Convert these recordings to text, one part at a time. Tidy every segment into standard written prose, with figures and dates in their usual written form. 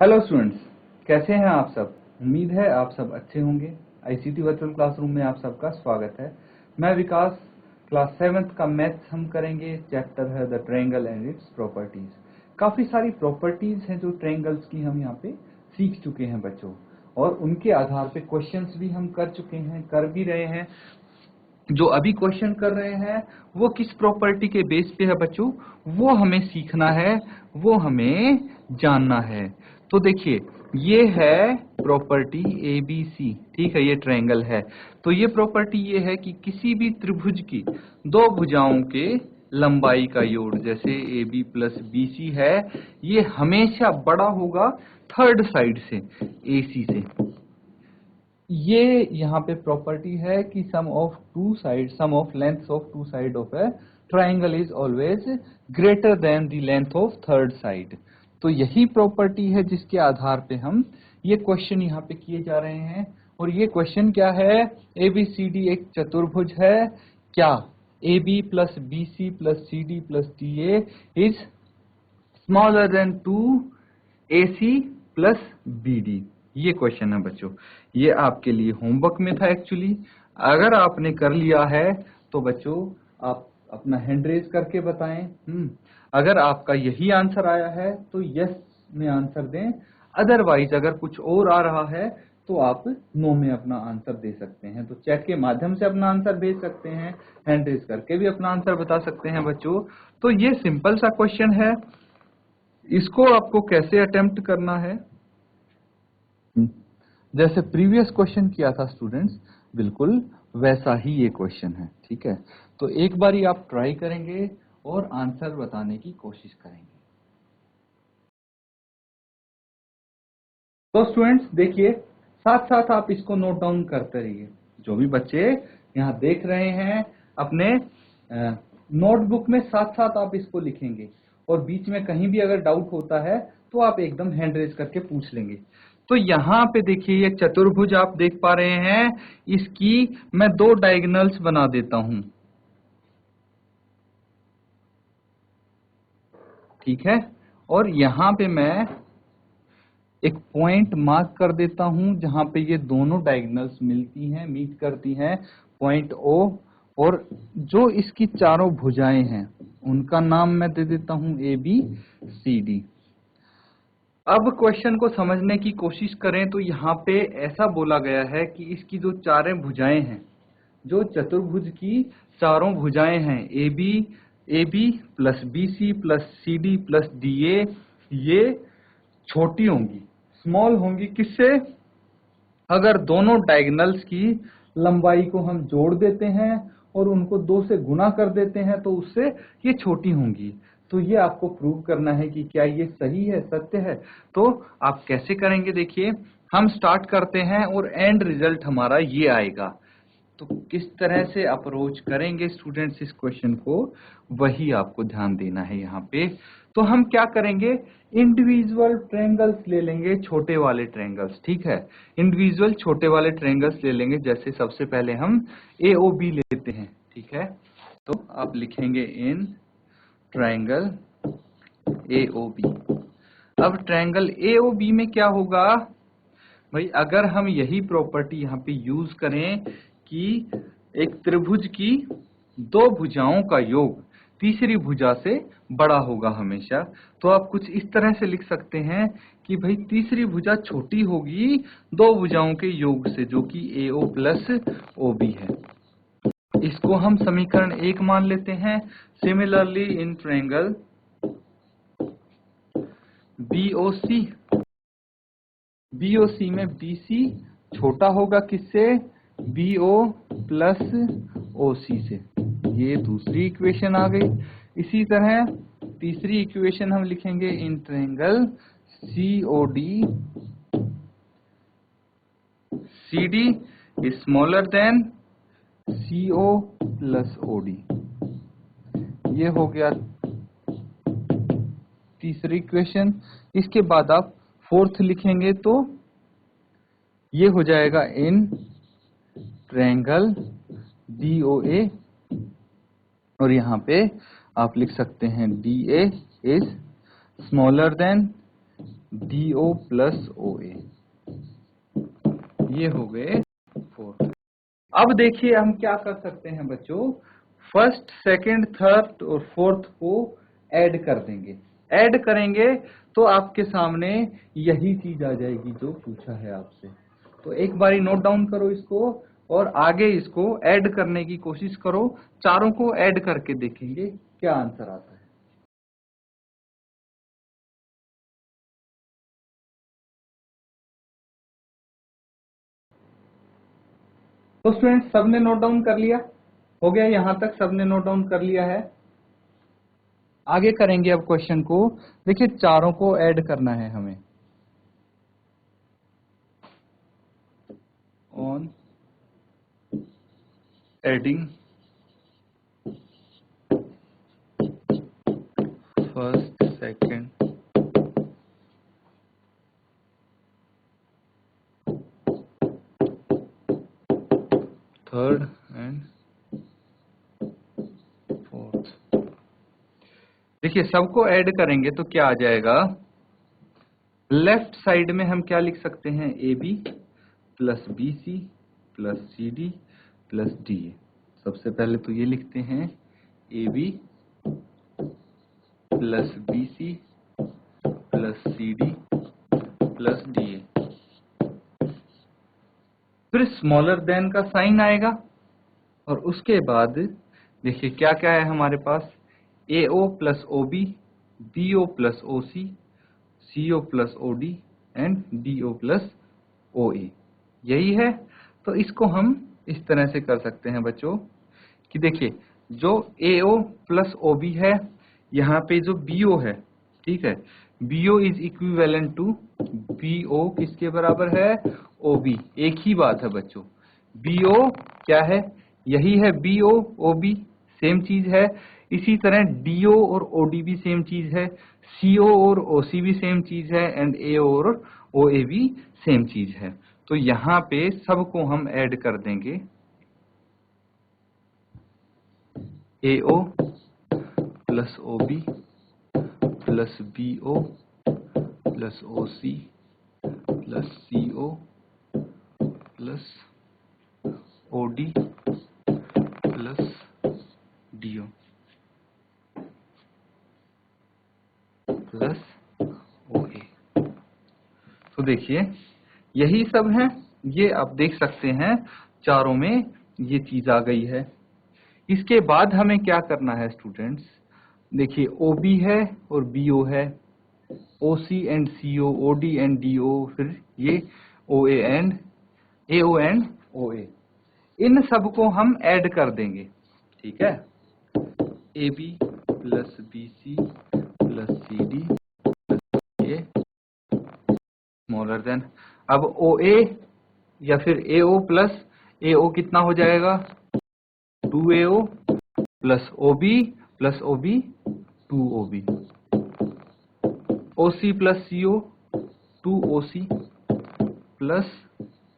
Hello students, कैसे हैं आप सब। उम्मीद है आप सब अच्छे होंगे। आईसीटी वर्चुअल क्लासरूम में आप सबका स्वागत है। मैं विकास, क्लास 7th का मैथ्स हम करेंगे। चैप्टर है the triangle and its properties. काफ़ी सारी प्रॉपर्टीज हैं जो ट्रायंगल्स की हम यहाँ पे सीख चुके हैं बच्चों, और उनके आधार पे क्वेश्चंस भी हम कर चुके हैं, कर भी रहे हैं। जो अभी क्वेश्चन कर रहे हैं वो किस प्रॉपर्टी के बेस पे है बच्चों, वो हमें सीखना है, वो हमें जानना है। तो देखिए, ये है प्रॉपर्टी ABC, ठीक है, ये ट्रायंगल है। तो ये प्रॉपर्टी ये है कि किसी भी त्रिभुज की दो भुजाओं के लंबाई का योग, जैसे AB प्लस BC है, ये हमेशा बड़ा होगा थर्ड साइड से, AC से। ये यहाँ पे प्रॉपर्टी है कि sum of length of two side of a triangle is always greater than the length of third side. तो यही प्रॉपर्टी है जिसके आधार पे हम ये क्वेश्चन यहाँ पे किए जा रहे हैं। और ये क्वेश्चन क्या है, ABCD एक चतुर्भुज है, क्या AB plus BC plus CD plus DA is smaller than 2AC plus BD। ये क्वेश्चन है बच्चों, ये आपके लिए होमवर्क में था एक्चुअली। अगर आपने कर लिया है तो बच्चों आप अपना हैंड रेज करके बताएं। अगर आपका यही आंसर आया है तो यस में आंसर दें, अदरवाइज अगर कुछ और आ रहा है तो आप नो में अपना आंसर दे सकते हैं। तो चैट के माध्यम से अपना आंसर भेज सकते हैं, हैंड रेज करके भी अपना आंसर बता सकते हैं बच्चों। तो ये सिंपल सा क्वेश्चन है, इसको आपको कैसे अटेम्प्ट करना है, जैसे प्रीवियस क्वेश्चन किया था स्टूडेंट्स, बिल्कुल वैसा ही ये क्वेश्चन है, ठीक है। तो एक बारी आप ट्राई करेंगे और आंसर बताने की कोशिश करेंगे। तो स्टूडेंट्स देखिए, साथ साथ आप इसको नोट डाउन करते रहिए। जो भी बच्चे यहाँ देख रहे हैं अपने नोटबुक में साथ साथ आप इसको लिखेंगे, और बीच में कहीं भी अगर डाउट होता है तो आप एकदम हैंड रेज करके पूछ लेंगे। तो यहाँ पे देखिए, ये चतुर्भुज आप देख पा रहे हैं, इसकी मैं दो डायगोनल्स बना देता हूं, ठीक है। और यहाँ पे मैं एक पॉइंट मार्क कर देता हूं जहां पे ये दोनों डायगोनल्स मिलती हैं, मीट करती हैं, पॉइंट O। और जो इसकी चारों भुजाएं हैं उनका नाम मैं दे देता हूं ABCD। अब क्वेश्चन को समझने की कोशिश करें तो यहाँ पे ऐसा बोला गया है कि इसकी जो चारें भुजाएं हैं, जो चतुर्भुज की चारों भुजाएं हैं, AB plus BC plus CD plus DA, ये छोटी होंगी, स्मॉल होंगी। किससे? अगर दोनों डायगोनल्स की लंबाई को हम जोड़ देते हैं और उनको 2 से गुना कर देते हैं तो उससे ये छोटी होंगी। तो ये आपको प्रूव करना है कि क्या ये सही है, सत्य है। तो आप कैसे करेंगे, देखिए हम स्टार्ट करते हैं और एंड रिजल्ट हमारा ये आएगा। तो किस तरह से अप्रोच करेंगे स्टूडेंट्स इस क्वेश्चन को, वही आपको ध्यान देना है यहाँ पे। तो हम क्या करेंगे, इंडिविजुअल ट्रायंगल्स ले लेंगे, छोटे वाले ट्रायंगल्स, ठीक है। इंडिविजुअल छोटे वाले ट्रायंगल्स ले लेंगे। जैसे सबसे पहले हम AOB लेते हैं, ठीक है। तो आप लिखेंगे इन ट्रायंगल AOB। अब ट्रायंगल AOB में क्या होगा भाई, अगर हम यही प्रॉपर्टी यहाँ पे यूज करें कि एक त्रिभुज की दो भुजाओं का योग तीसरी भुजा से बड़ा होगा हमेशा, तो आप कुछ इस तरह से लिख सकते हैं कि भाई तीसरी भुजा छोटी होगी दो भुजाओं के योग से, जो कि AO प्लस OB है। इसको हम समीकरण 1 मान लेते हैं। सिमिलरली इन ट्रायंगल BOC में BC छोटा होगा किससे, BO प्लस OC से। ये दूसरी इक्वेशन आ गई। इसी तरह तीसरी इक्वेशन हम लिखेंगे in triangle COD, CD is smaller than CO plus OD। ये हो गया तीसरी इक्वेशन। इसके बाद आप फोर्थ लिखेंगे तो ये हो जाएगा इन ट्रायंगल DOA, और यहाँ पे आप लिख सकते हैं DA is smaller than DO plus OA, ये हो गए 4। अब देखिए हम क्या कर सकते हैं बच्चों, फर्स्ट, सेकंड, थर्ड और फोर्थ को ऐड कर देंगे। ऐड करेंगे तो आपके सामने यही चीज आ जाएगी जो पूछा है आपसे। तो एक बारी नोट डाउन करो इसको और आगे इसको ऐड करने की कोशिश करो। चारों को ऐड करके देखेंगे क्या आंसर आता है। तो स्टूडेंट्स सबने नोट डाउन कर लिया? हो गया यहां तक सबने नोट डाउन कर लिया है? आगे करेंगे अब क्वेश्चन को। देखिए चारों को ऐड करना है हमें। On adding first, second, third and fourth. देखिए सबको ऐड करेंगे तो क्या आ जाएगा, लेफ्ट साइड में हम क्या लिख सकते हैं, AB plus BC plus CD plus DA। सबसे पहले तो ये लिखते हैं AB plus BC plus CD plus DA, फिर स्मॉलर देन का साइन आएगा और उसके बाद देखिए क्या क्या है हमारे पास, AO plus OB, BO plus OC, CO plus OD and DO plus OA, यही है। तो इसको हम इस तरह से कर सकते हैं बच्चों कि देखिए जो AO प्लस OB है, यहाँ पे जो BO है, ठीक है, BO is equivalent to BO किसके बराबर है, OB। एक ही बात है बच्चों, BO क्या है, यही है BO OB, सेम चीज है। इसी तरह DO और OD भी सेम चीज है, CO और OC भी सेम चीज है एंड AO और OA भी सेम चीज है। तो यहाँ पे सबको हम ऐड कर देंगे, AO plus OB plus BO plus OC plus CO plus OD plus DO plus OA। तो देखिए यही सब है, ये आप देख सकते हैं चारों में ये चीज आ गई है। इसके बाद हमें क्या करना है स्टूडेंट्स, देखिए OB है और BO है, OC and CO, OD and DO, फिर ये OA and AO and OA, इन सबको हम ऐड कर देंगे, ठीक है। AB plus BC plus CD ये स्मॉलर देन, अब OA या फिर AO प्लस AO कितना हो जाएगा, 2AO plus OB 2OB, OC plus CO 2OC plus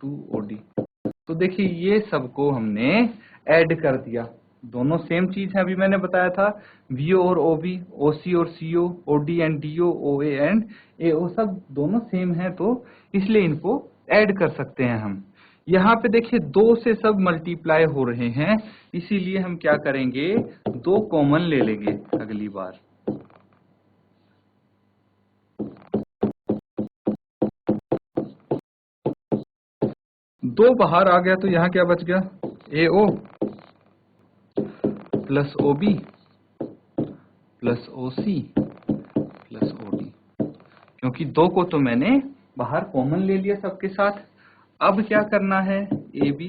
2OD। तो देखिए ये सबको हमने ऐड कर दिया, दोनों सेम चीज है, अभी मैंने बताया था VO और OB, OC और CO, OD and DO, OA and AO सब दोनों सेम है, तो इसलिए इनको ऐड कर सकते हैं हम। यहाँ पे देखिए 2 से सब मल्टीप्लाई हो रहे हैं, इसीलिए हम क्या करेंगे, 2 कॉमन ले लेंगे अगली बार। दो बाहर आ गया तो यहाँ क्या बच गया, AO plus OB plus OC plus OD, क्योंकि 2 को तो मैंने बाहर कॉमन ले लिया सबके साथ। अब क्या करना है, AB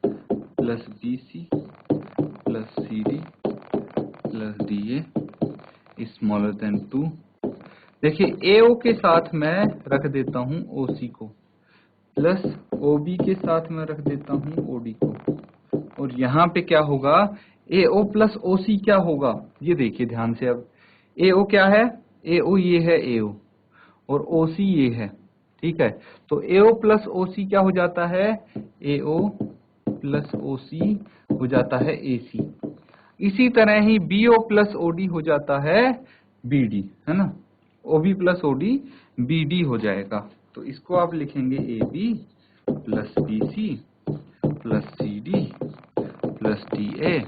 plus BC plus CD plus DA smaller than 2। देखिए AO के साथ मैं रख देता हूं OC को, प्लस OB के साथ मैं रख देता हूं OD को, और यहाँ पे क्या होगा, AO प्लस OC क्या होगा, ये देखिए ध्यान से। अब AO क्या है, AO ये है AO और OC ये है, ठीक है। तो AO प्लस OC क्या हो जाता है, AO प्लस OC हो जाता है AC। इसी तरह ही BO प्लस OD हो जाता है BD, है ना। OB प्लस OD BD हो जाएगा। तो इसको आप लिखेंगे AB plus BC plus CD plus DA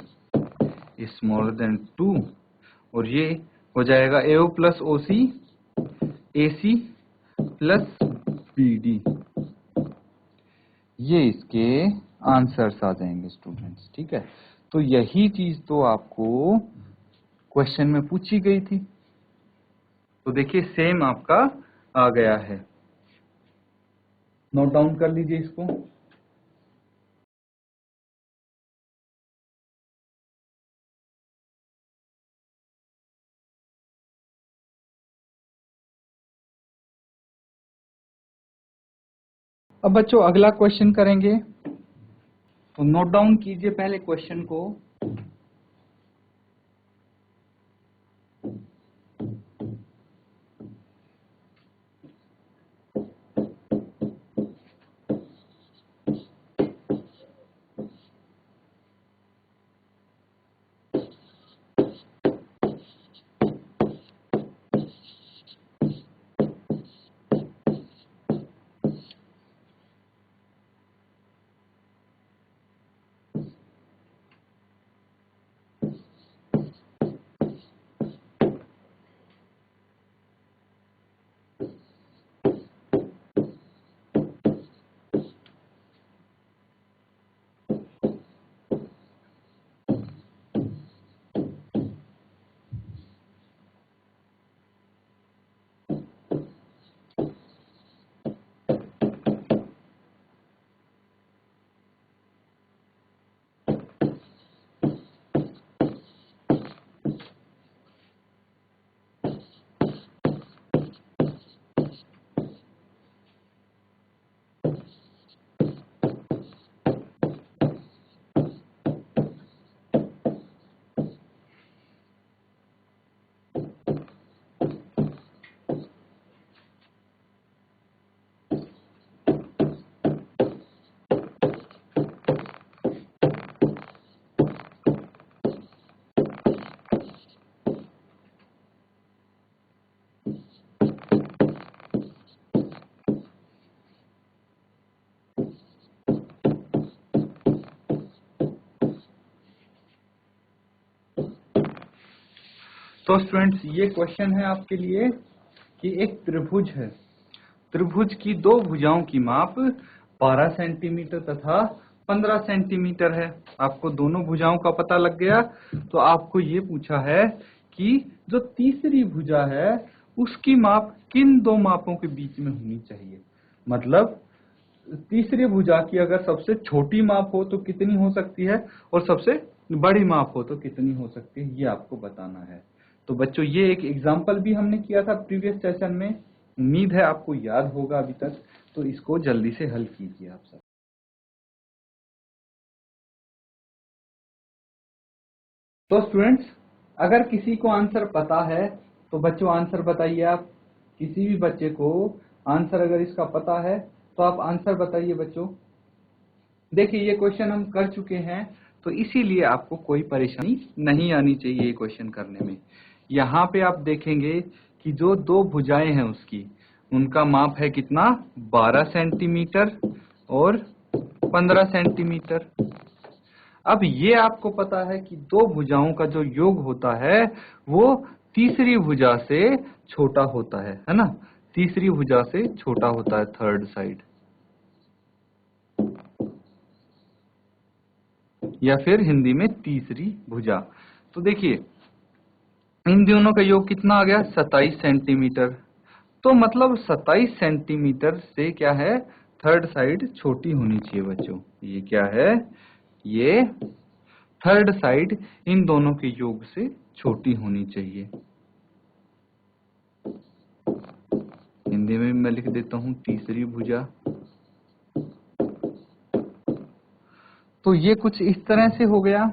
smaller than 2, और ये हो जाएगा AO plus OC AC plus BD। ये इसके आंसर्स आ जाएंगे स्टूडेंट्स, ठीक है। तो यही चीज तो आपको क्वेश्चन में पूछी गई थी। तो देखिए सेम आपका आ गया है, नोट डाउन कर लीजिए इसको। अब बच्चों अगला क्वेश्चन करेंगे, तो नोट डाउन कीजिए पहले क्वेश्चन को। तो स्टूडेंट्स ये क्वेश्चन है आपके लिए कि एक त्रिभुज है, त्रिभुज की दो भुजाओं की माप 12 सेंटीमीटर तथा 15 सेंटीमीटर है। आपको दोनों भुजाओं का पता लग गया, तो आपको ये पूछा है कि जो तीसरी भुजा है उसकी माप किन दो मापों के बीच में होनी चाहिए। मतलब तीसरी भुजा की अगर सबसे छोटी माप हो तो कितनी हो सकती है, और सबसे बड़ी माप हो तो कितनी हो सकती है, ये आपको बताना है। तो बच्चों ये एक एग्जाम्पल भी हमने किया था प्रीवियस सेशन में, उम्मीद है आपको याद होगा अभी तक। तो इसको जल्दी से हल कीजिए आप सब। तो स्टूडेंट्स अगर किसी को आंसर पता है तो बच्चों आंसर बताइए आप। किसी भी बच्चे को आंसर अगर इसका पता है तो आप आंसर बताइए बच्चों। देखिए ये क्वेश्चन हम कर चुके हैं, तो इसीलिए आपको कोई परेशानी नहीं आनी चाहिए ये क्वेश्चन करने में। यहाँ पे आप देखेंगे कि जो दो भुजाएं हैं उसकी, उनका माप है कितना, 12 सेंटीमीटर और 15 सेंटीमीटर। अब ये आपको पता है कि दो भुजाओं का जो योग होता है वो तीसरी भुजा से छोटा होता है ना। तीसरी भुजा से छोटा होता है, थर्ड साइड, या फिर हिंदी में तीसरी भुजा। तो देखिए इन दोनों का योग कितना आ गया, 27 सेंटीमीटर। तो मतलब 27 सेंटीमीटर से क्या है, थर्ड साइड छोटी होनी चाहिए बच्चों। ये क्या है, ये थर्ड साइड इन दोनों के योग से छोटी होनी चाहिए। हिंदी में मैं लिख देता हूं तीसरी भुजा। तो ये कुछ इस तरह से हो गया।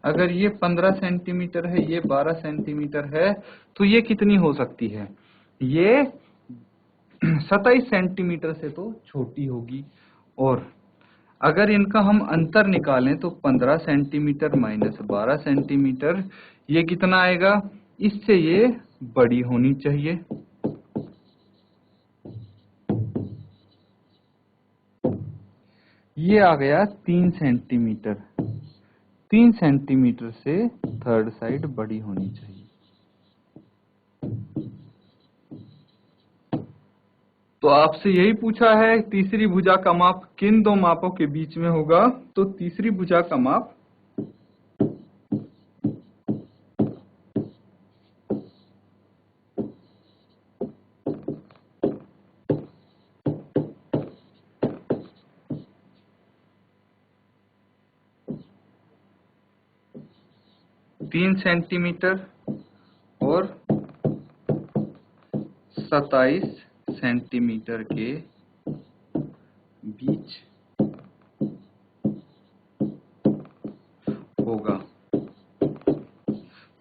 अगर ये 15 सेंटीमीटर है, ये 12 सेंटीमीटर है, तो ये कितनी हो सकती है, ये 27 सेंटीमीटर से तो छोटी होगी। और अगर इनका हम अंतर निकालें तो 15 सेंटीमीटर माइनस 12 सेंटीमीटर, ये कितना आएगा? इससे ये बड़ी होनी चाहिए। ये आ गया 3 सेंटीमीटर। 3 सेंटीमीटर से थर्ड साइड बड़ी होनी चाहिए। तो आपसे यही पूछा है तीसरी भुजा का माप किन दो मापों के बीच में होगा? तो तीसरी भुजा का माप तीन सेंटीमीटर और 27 सेंटीमीटर के बीच होगा।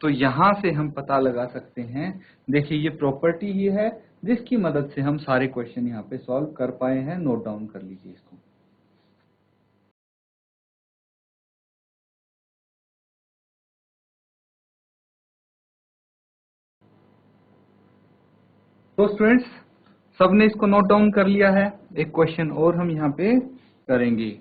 तो यहां से हम पता लगा सकते हैं, देखिए ये प्रॉपर्टी ही है जिसकी मदद से हम सारे क्वेश्चन यहाँ पे सॉल्व कर पाए हैं। नोट डाउन कर लीजिए इसको। तो स्टूडेंट्स, सबने इसको नोट डाउन कर लिया है। एक क्वेश्चन और हम यहाँ पे करेंगे।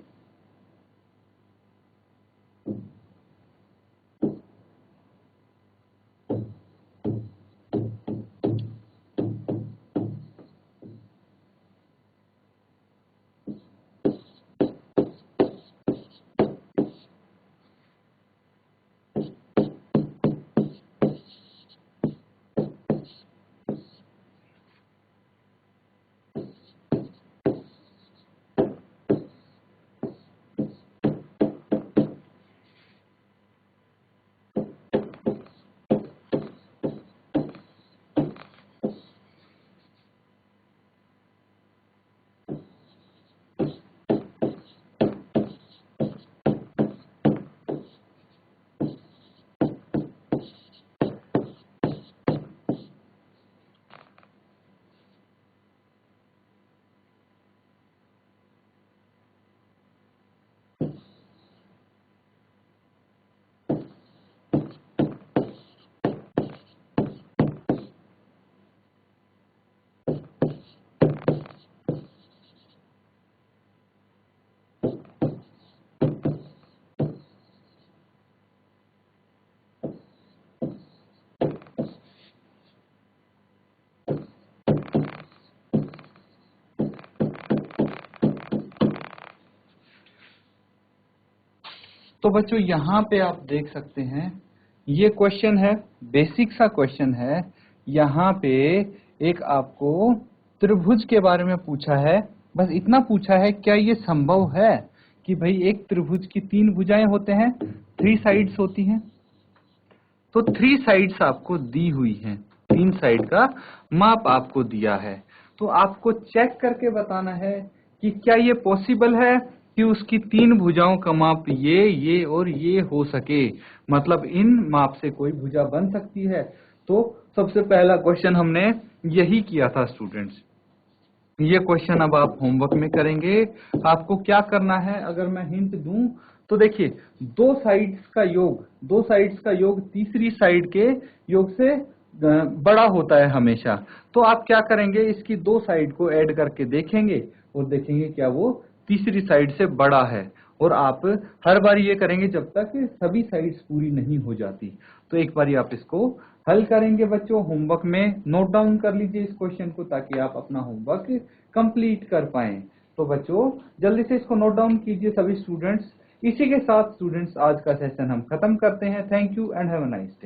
तो बच्चों यहाँ पे आप देख सकते हैं, ये क्वेश्चन है, बेसिक सा क्वेश्चन है। यहाँ पे एक आपको त्रिभुज के बारे में पूछा है। बस इतना पूछा है, क्या ये संभव है कि भाई एक त्रिभुज की 3 भुजाएं होते हैं, 3 साइड्स होती हैं। तो 3 साइड्स आपको दी हुई हैं, 3 साइड का माप आपको दिया है। तो आपको चेक करके बताना है कि क्या ये पॉसिबल है कि उसकी 3 भुजाओं का माप ये और ये हो सके, मतलब इन माप से कोई भुजा बन सकती है। तो सबसे पहला क्वेश्चन हमने यही किया था स्टूडेंट्स। ये क्वेश्चन अब आप होमवर्क में करेंगे। आपको क्या करना है, अगर मैं हिंट दूं तो देखिए, 2 साइड्स का योग तीसरी साइड के योग से बड़ा होता है हमेशा। तो आप क्या करेंगे, इसकी 2 साइड को ऐड करके देखेंगे और देखेंगे क्या वो तीसरी साइड से बड़ा है। और आप हर बार ये करेंगे जब तक सभी साइड्स पूरी नहीं हो जाती। तो एक बार आप इसको हल करेंगे बच्चों, होमवर्क में नोट डाउन कर लीजिए इस क्वेश्चन को, ताकि आप अपना होमवर्क कंप्लीट कर पाएं। तो बच्चों जल्दी से इसको नोट डाउन कीजिए सभी स्टूडेंट्स। इसी के साथ स्टूडेंट्स आज का सेशन हम खत्म करते हैं। Thank you and have a nice day.